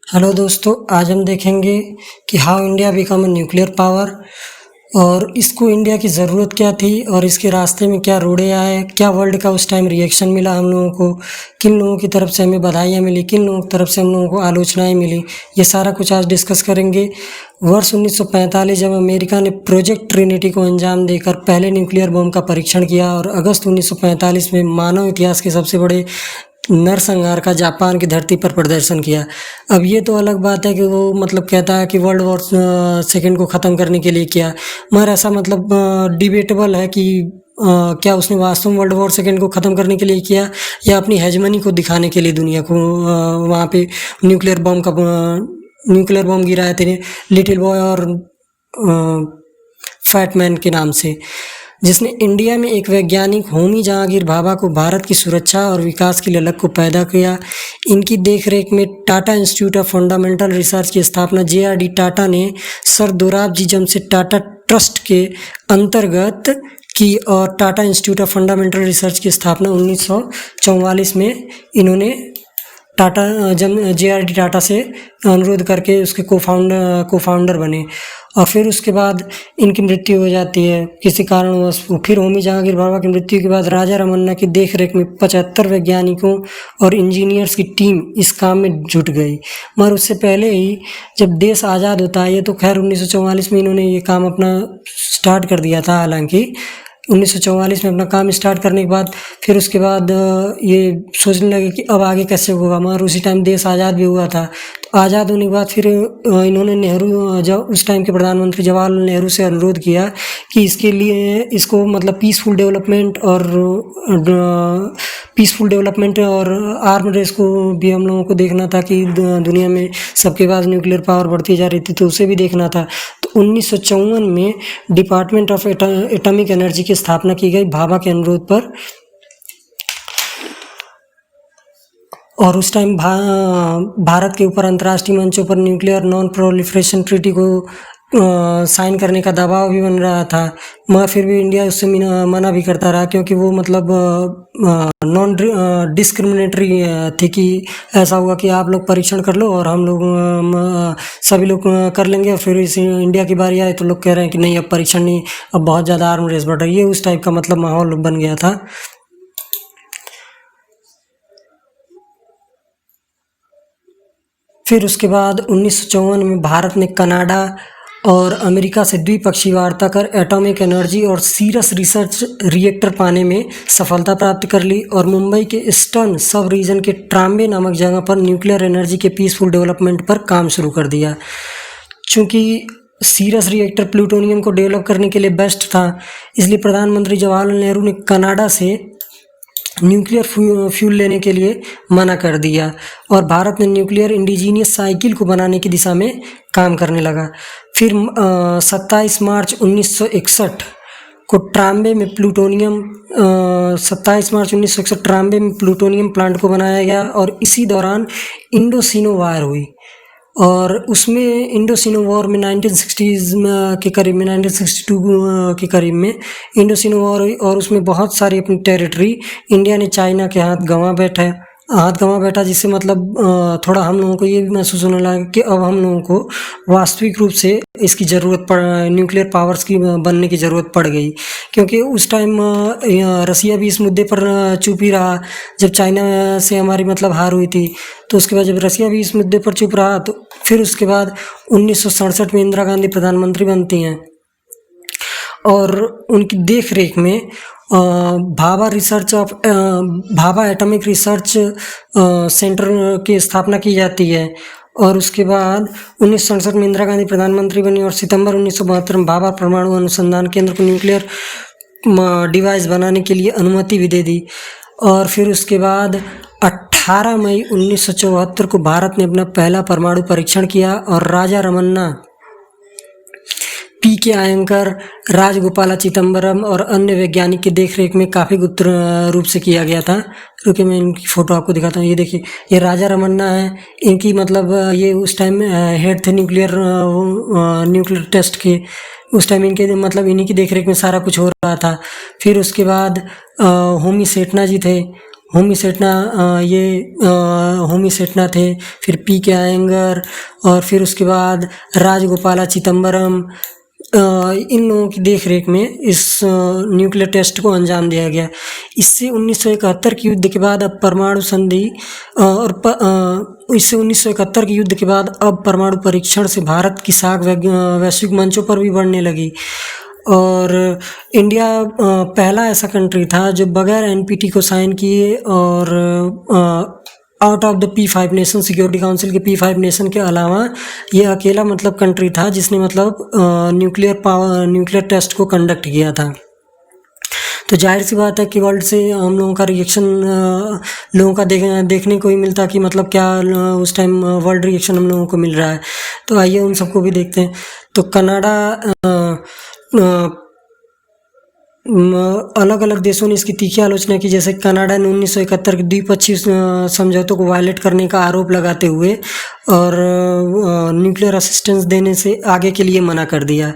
Hello दोस्तों, आज हम देखेंगे कि how India become a nuclear power और इसको इंडिया की ज़रूरत क्या थी और इसके रास्ते में क्या रोड़े आए, क्या वर्ल्ड का उस टाइम रिएक्शन मिला हम लोगों को, किन लोगों की तरफ से हमें बधाइयाँ मिली, किन लोगों की तरफ से हम लोगों को आलोचनाएं मिली। ये सारा कुछ आज डिस्कस करेंगे। वर्ष 1945 जब अमेरिका ने प्रोजेक्ट ट्रिनिटी को अंजाम देकर पहले न्यूक्लियर बम का परीक्षण किया और अगस्त 1945 में मानव इतिहास के सबसे बड़े नरसंहार का जापान की धरती पर प्रदर्शन किया। अब ये तो अलग बात है कि वो कहता है कि वर्ल्ड वॉर सेकेंड को ख़त्म करने के लिए किया, मगर ऐसा डिबेटेबल है कि क्या उसने वास्तव में वर्ल्ड वॉर सेकेंड को ख़त्म करने के लिए किया या अपनी हेजमनी को दिखाने के लिए दुनिया को वहाँ पे न्यूक्लियर बम गिराए थे लिटिल बॉय और फैट मैन के नाम से, जिसने इंडिया में एक वैज्ञानिक होमी जहांगीर भाभा को भारत की सुरक्षा और विकास के लिए अलग को पैदा किया। इनकी देखरेख में Tata institute of fundamental research की स्थापना JRD टाटा ने सर दोराबजी जमशेद टाटा ट्रस्ट के अंतर्गत की और Tata institute of fundamental research की स्थापना 1944 में इन्होंने JRD टाटा से अनुरोध करके उसके को फाउंडर बने। और फिर उसके बाद इनकी मृत्यु हो जाती है किसी कारणवश। फिर होमी जहांगीर भाभा की मृत्यु के बाद राजा रमन्ना की देखरेख में 75 वैज्ञानिकों और इंजीनियर्स की टीम इस काम में जुट गई। मगर उससे पहले ही जब देश आज़ाद होता है, ये तो खैर 1944 में इन्होंने ये काम अपना स्टार्ट कर दिया था, हालांकि 1944 में अपना काम स्टार्ट करने के बाद फिर उसके बाद ये सोचने लगे कि अब आगे कैसे होगा, मगर उसी टाइम देश आज़ाद भी हुआ था। तो आज़ाद होने के बाद फिर इन्होंने उस टाइम के प्रधानमंत्री जवाहरलाल नेहरू से अनुरोध किया कि इसके लिए इसको पीसफुल डेवलपमेंट और आर्म रेस को भी हम लोगों को देखना था कि दुनिया में सबके पास न्यूक्लियर पावर बढ़ती जा रही थी, तो उसे भी देखना था। तो 1954 में डिपार्टमेंट ऑफ एटॉमिक एनर्जी की स्थापना की गई भाभा के अनुरोध पर। और उस टाइम भारत के ऊपर अंतर्राष्ट्रीय मंचों पर न्यूक्लियर नॉन प्रोलिफरेशन ट्रीटी को साइन करने का दबाव भी बन रहा था, मगर फिर भी इंडिया उससे मना भी करता रहा, क्योंकि वो नॉन डिस्क्रिमिनेटरी थी कि ऐसा हुआ कि आप लोग परीक्षण कर लो और हम लोग सभी लोग कर लेंगे, और फिर इस इंडिया की बारी आए तो लोग कह रहे हैं कि नहीं, अब परीक्षण नहीं, अब बहुत ज़्यादा आर्म रेस बढ़ रही है। उस टाइप का माहौल बन गया था। फिर उसके बाद 1954 में भारत ने कनाडा और अमेरिका से द्विपक्षीय वार्ता कर एटॉमिक एनर्जी और सीरस रिसर्च रिएक्टर पाने में सफलता प्राप्त कर ली और मुंबई के ईस्टर्न सब रीजन के ट्राम्बे नामक जगह पर न्यूक्लियर एनर्जी के पीसफुल डेवलपमेंट पर काम शुरू कर दिया। चूँकि सीरस रिएक्टर प्लूटोनियम को डेवलप करने के लिए बेस्ट था, इसलिए प्रधानमंत्री जवाहरलाल नेहरू ने कनाडा से न्यूक्लियर फ्यूल लेने के लिए मना कर दिया और भारत ने न्यूक्लियर इंडिजीनियस साइकिल को बनाने की दिशा में काम करने लगा। फिर 27 मार्च 1961 को ट्राम्बे में प्लूटोनियम 27 मार्च 1961 ट्राम्बे में प्लूटोनियम प्लांट को बनाया गया और इसी दौरान इंडो-सिनो वार हुई और उसमें इंडो-सिनो वॉर में 1960s के करीब में 1962 के करीब में इंडो-सिनो वॉर हुई और उसमें बहुत सारी अपनी टेरिटरी इंडिया ने चाइना के हाथ गंवा बैठा, जिससे थोड़ा हम लोगों को ये भी महसूस होने लगा कि अब हम लोगों को वास्तविक रूप से इसकी न्यूक्लियर पावर्स की बनने की ज़रूरत पड़ गई, क्योंकि उस टाइम रसिया भी इस मुद्दे पर चुप ही रहा। जब चाइना से हमारी हार हुई थी, तो उसके बाद जब रसिया भी इस मुद्दे पर चुप रहा, तो फिर उसके बाद 1967 में इंदिरा गांधी प्रधानमंत्री बनती हैं और उनकी देख रेख में भाभा एटॉमिक रिसर्च सेंटर की स्थापना की जाती है। और उसके बाद 1967 में इंदिरा गांधी प्रधानमंत्री बनी और सितंबर 1972 में भाभा परमाणु अनुसंधान केंद्र को न्यूक्लियर डिवाइस बनाने के लिए अनुमति भी दे दी। और फिर उसके बाद 18 मई 1974 को भारत ने अपना पहला परमाणु परीक्षण किया और राजा रमन्ना, PK आयंकर, राजगोपाला चिदम्बरम और अन्य वैज्ञानिक की देखरेख में काफ़ी गुप्त रूप से किया गया था। रुकिए मैं इनकी फ़ोटो आपको दिखाता हूँ। ये देखिए, ये राजा रमन्ना है। इनकी ये उस टाइम हेड थे न्यूक्लियर टेस्ट के। उस टाइम इनके इन्हीं की देखरेख में सारा कुछ हो रहा था। फिर उसके बाद होमी सेठना जी थे, होमी सेठना होमी सेठना थे, फिर पी के अयंगर और फिर उसके बाद राजगोपाला चिदम्बरम, इन लोगों की देख रेख में इस न्यूक्लियर टेस्ट को अंजाम दिया गया। इससे 1971 के युद्ध के बाद अब परमाणु संधि इससे 1971 के युद्ध के बाद अब परमाणु परीक्षण से भारत की साख वैश्विक मंचों पर भी बढ़ने लगी। और इंडिया पहला ऐसा कंट्री था जो बगैर एनपीटी को साइन किए और out of the P5 nation, security council के P5 नेशन के अलावा ये अकेला मतलब कंट्री था जिसने मतलब न्यूक्लियर टेस्ट को कंडक्ट किया था। तो जाहिर सी बात है कि वर्ल्ड से हम लोगों का रिएक्शन लोगों का देखने को ही मिलता कि मतलब क्या उस टाइम वर्ल्ड रिएक्शन हम लोगों को मिल रहा है। तो आइए उन सबको भी देखते हैं। तो कनाडा अलग अलग देशों ने इसकी तीखी आलोचना की, जैसे कनाडा ने 1971 के द्विपक्षीय समझौतों को वायलेट करने का आरोप लगाते हुए और न्यूक्लियर असिस्टेंस देने से आगे के लिए मना कर दिया।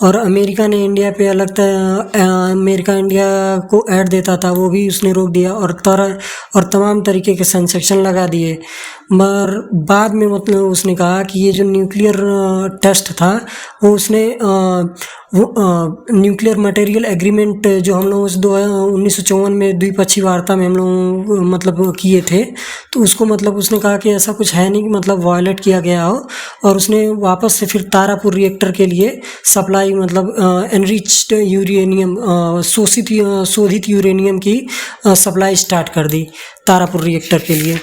और अमेरिका ने इंडिया पे अमेरिका इंडिया को ऐड देता था, वो भी उसने रोक दिया और तमाम तरीके के सेंसेक्शन लगा दिए। मगर बाद में मतलब उसने कहा कि ये जो न्यूक्लियर टेस्ट था वो उसने न्यूक्लियर मटेरियल एग्रीमेंट जो हम लोग 1954 में द्विपक्षीय वार्ता में हम लोग मतलब किए थे, तो उसको मतलब उसने कहा कि ऐसा कुछ है नहीं कि मतलब वायलेट किया गया हो। और उसने वापस से फिर तारापुर रिएक्टर के लिए सप्लाई मतलब एनरिच्ड यूरेनियम शोधित यूरेनियम की सप्लाई स्टार्ट कर दी तारापुर रिएक्टर के लिए।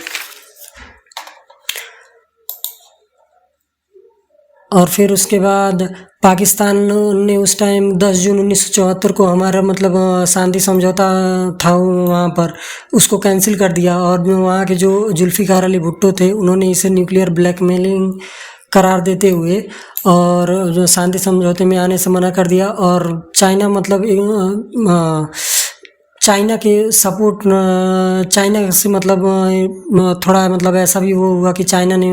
और फिर उसके बाद पाकिस्तान ने उस टाइम 10 जून 1974 को हमारा मतलब शांति समझौता था वहाँ पर, उसको कैंसिल कर दिया। और वहाँ के जो जुल्फ़िकार अली भुट्टो थे उन्होंने इसे न्यूक्लियर ब्लैकमेलिंग करार देते हुए और जो शांति समझौते में आने से मना कर दिया। और चाइना मतलब चाइना के सपोर्ट चाइना से मतलब थोड़ा मतलब ऐसा भी वो हुआ कि चाइना ने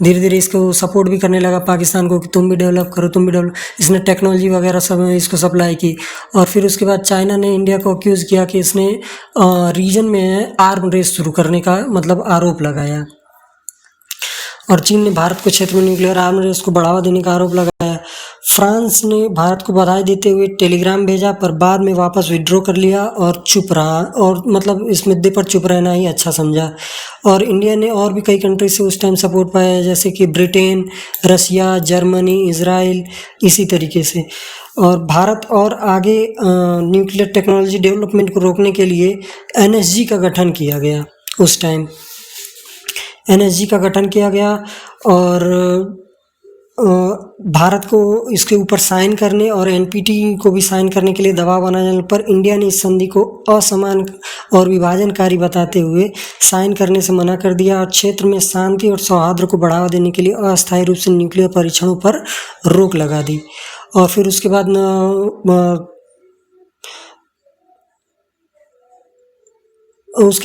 धीरे धीरे इसको सपोर्ट भी करने लगा पाकिस्तान को कि तुम भी डेवलप करो, तुम भी डेवलप। इसने टेक्नोलॉजी वगैरह सब इसको सप्लाई की। और फिर उसके बाद चाइना ने इंडिया को अक्यूज़ किया कि इसने रीजन में आर्म रेस शुरू करने का मतलब आरोप लगाया। और चीन ने भारत को क्षेत्र में न्यूक्लियर आर्म रेस को बढ़ावा देने का आरोप लगाया। फ्रांस ने भारत को बधाई देते हुए टेलीग्राम भेजा, पर बाद में वापस विड्रॉ कर लिया और चुप रहा, और मतलब इस मुद्दे पर चुप रहना ही अच्छा समझा। और इंडिया ने और भी कई कंट्री से उस टाइम सपोर्ट पाया, जैसे कि ब्रिटेन, रसिया, जर्मनी, इजराइल, इसी तरीके से। और भारत और आगे न्यूक्लियर टेक्नोलॉजी डेवलपमेंट को रोकने के लिए NSG का गठन किया गया। उस टाइम NSG का गठन किया गया और भारत को इसके ऊपर साइन करने और NPT को भी साइन करने के लिए दबाव बनाने पर इंडिया ने इस संधि को असमान और विभाजनकारी बताते हुए साइन करने से मना कर दिया और क्षेत्र में शांति और सौहार्द को बढ़ावा देने के लिए अस्थायी रूप से न्यूक्लियर परीक्षणों पर रोक लगा दी। और फिर उसके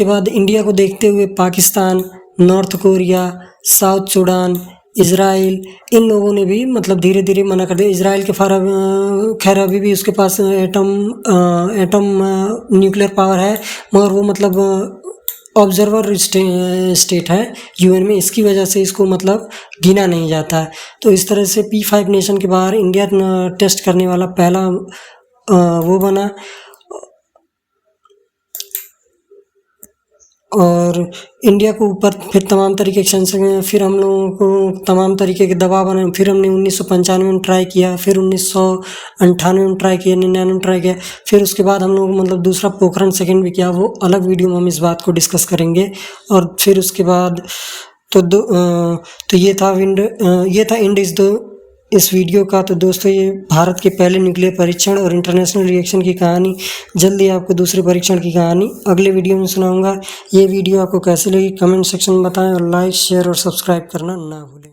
बाद इंडिया को देखते हुए Pakistan, North Korea, South Sudan, Israel, इन लोगों ने भी मतलब धीरे धीरे मना कर दिया। इजराइल के खैर अभी भी उसके पास एटम न्यूक्लियर पावर है, मगर वो मतलब ऑब्जर्वर स्टेट है UN में, इसकी वजह से इसको मतलब गिना नहीं जाता है। तो इस तरह से P5 नेशन के बाहर इंडिया टेस्ट करने वाला पहला वो बना। और इंडिया को ऊपर फिर तमाम तरीके के सेंक्शन, फिर हम लोगों को तमाम तरीके के दबाव बने। फिर हमने 1995 में ट्राई किया, फिर 1998 में ट्राई किया, 99 में ट्राई किया। फिर उसके बाद हम लोग मतलब दूसरा पोखरण सेकंड भी किया, वो अलग वीडियो में हम इस बात को डिस्कस करेंगे। और फिर उसके बाद तो ये था इंड इस वीडियो का। तो दोस्तों ये भारत के पहले न्यूक्लियर परीक्षण और इंटरनेशनल रिएक्शन की कहानी। जल्दी आपको दूसरे परीक्षण की कहानी अगले वीडियो में सुनाऊंगा। ये वीडियो आपको कैसी लगी कमेंट सेक्शन में बताएं और लाइक, शेयर और सब्सक्राइब करना ना भूलें।